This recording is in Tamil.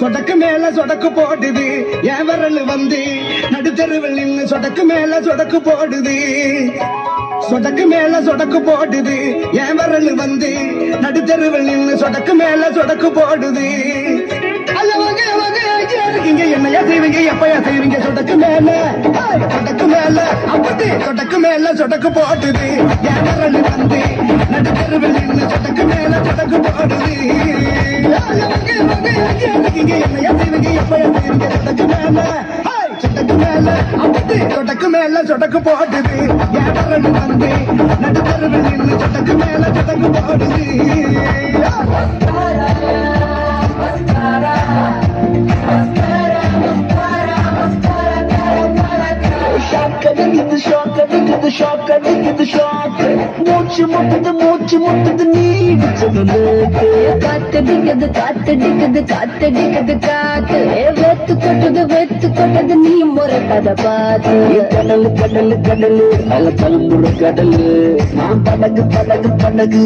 சொடக்கு மேல சொடக்கு போடுது என் விரல் வந்து நடுத்தருவில் நின்னு சொடக்கு மேல சொடக்கு போடுது சொடக்கு மேல சொடக்கு போடுது என் விரல் வந்து நடுத்தருவில் நின்னு சொடக்கு மேல சொடக்கு போடுது இருக்கீங்க என்னையா செய்வீங்க எப்பயா செய்வீங்க சொடக்கு மேல அப்படி சொடக்கு மேல சொடக்கு போடுது என் விரல் வந்து நடுத்தருவில் நின்னு சொடக்கு மேல சொடக்கு போடுது சொடக்கு மேல சொடக்கு போடுது என் வந்து நடுத்தருவில் நின்று சொடக்கு மேல சொடக்கு போடுது மூச்சு முட்டுது நீடிச்சது காத்தடிக்குது காத்தடிக்குது காத்தடிக்குது காத்து வெத்து கொட்டது நீ முறைப்பத பார்த்து கடல் கடல் கடல் அல தழும்புற கடல் நான் படகு